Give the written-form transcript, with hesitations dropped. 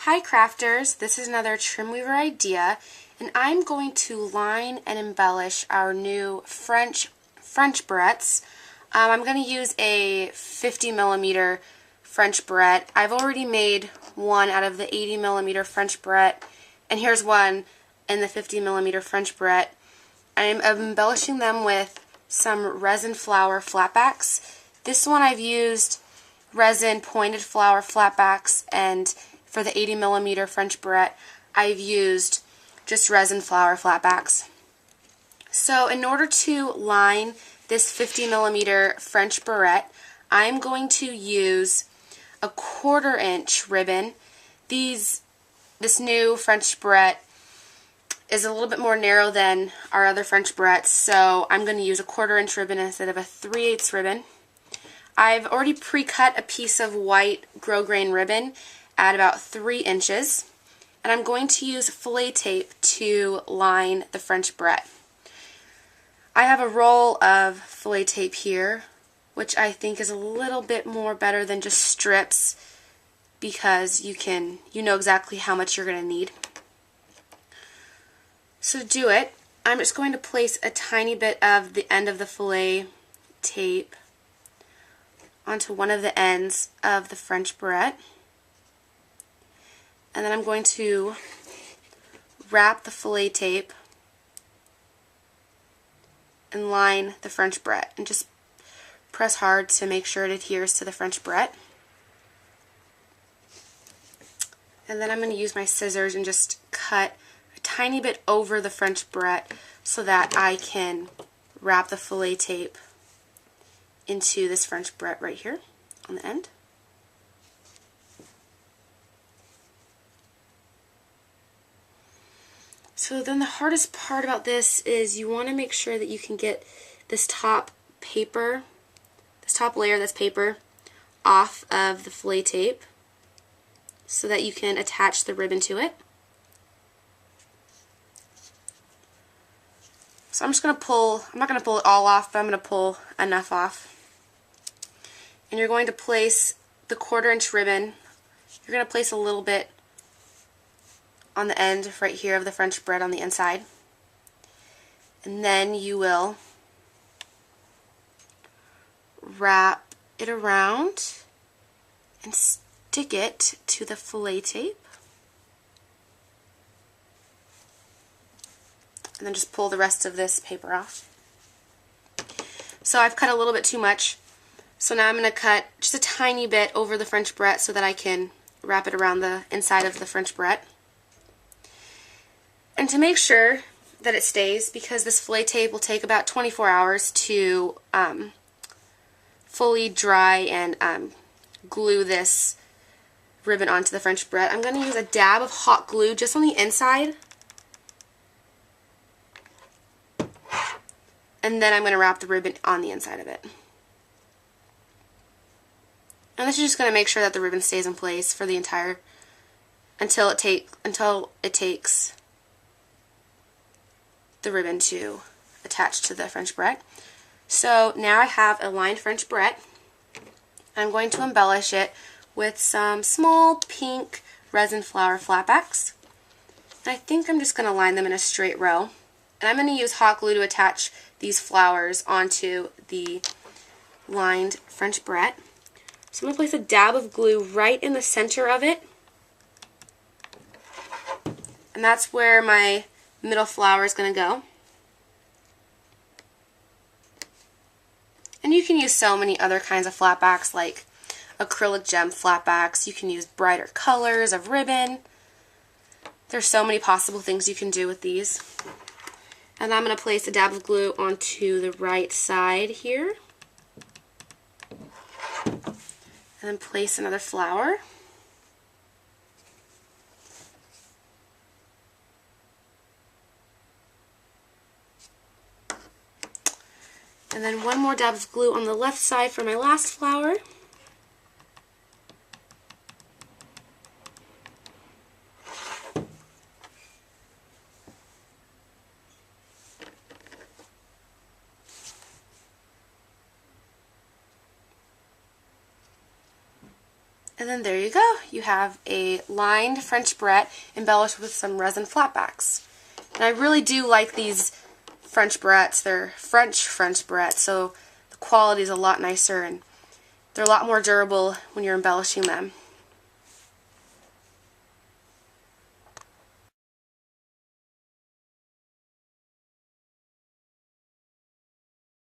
Hi crafters, this is another Trimweaver idea, and I'm going to line and embellish our new French barrettes. I'm going to use a 50mm French barrette. I've already made one out of the 80mm French barrette, and here's one in the 50mm French barrette. I'm embellishing them with some resin flower flatbacks. This one I've used resin pointed flower flatbacks, and for the 80mm French barrette I've used just resin flower flatbacks. So in order to line this 50mm French barrette, I'm going to use a 1/4 inch ribbon. This new French barrette is a little bit more narrow than our other French barrettes, so I'm going to use a 1/4 inch ribbon instead of a 3/8 ribbon. I've already pre-cut a piece of white grosgrain ribbon at about 3 inches, and I'm going to use Filet tape to line the French barrette. I have a roll of Filet tape here, which I think is a little bit more better than just strips, because you know exactly how much you're going to need. So to do it, I'm just going to place a tiny bit of the end of the Filet tape onto one of the ends of the French barrette, and then I'm going to wrap the Filet tape and line the French barrette, and just press hard to make sure it adheres to the French barrette. And then I'm going to use my scissors and just cut a tiny bit over the French barrette so that I can wrap the Filet tape into this French barrette right here on the end. So then the hardest part about this is you want to make sure that you can get this top paper, this top layer that's paper, off of the Filet tape so that you can attach the ribbon to it. So I'm just going to pull, I'm not going to pull it all off, but I'm going to pull enough off. And you're going to place the 1/4 inch ribbon, you're going to place a little bit on the end right here of the French barrette on the inside. And then you will wrap it around and stick it to the Filet tape. And then just pull the rest of this paper off. So I've cut a little bit too much, so now I'm going to cut just a tiny bit over the French barrette so that I can wrap it around the inside of the French barrette. And to make sure that it stays, because this Filet tape will take about 24 hours to fully dry and glue this ribbon onto the French barrette, I'm going to use a dab of hot glue just on the inside. And then I'm going to wrap the ribbon on the inside of it. And this is just going to make sure that the ribbon stays in place for the entire, until it takes the ribbon to attach to the French barrette. So now I have a lined French barrette. I'm going to embellish it with some small pink resin flower flatbacks. And I think I'm just going to line them in a straight row. And I'm going to use hot glue to attach these flowers onto the lined French barrette. So I'm going to place a dab of glue right in the center of it. And that's where my middle flower is going to go. And you can use so many other kinds of flatbacks, like acrylic gem flatbacks. You can use brighter colors of ribbon. There's so many possible things you can do with these. And I'm going to place a dab of glue onto the right side here. And then place another flower. And then one more dab of glue on the left side for my last flower. And then there you go. You have a lined French barrette embellished with some resin flatbacks. And I really do like these French barrettes. They're French barrettes, so the quality is a lot nicer and they're a lot more durable when you're embellishing them.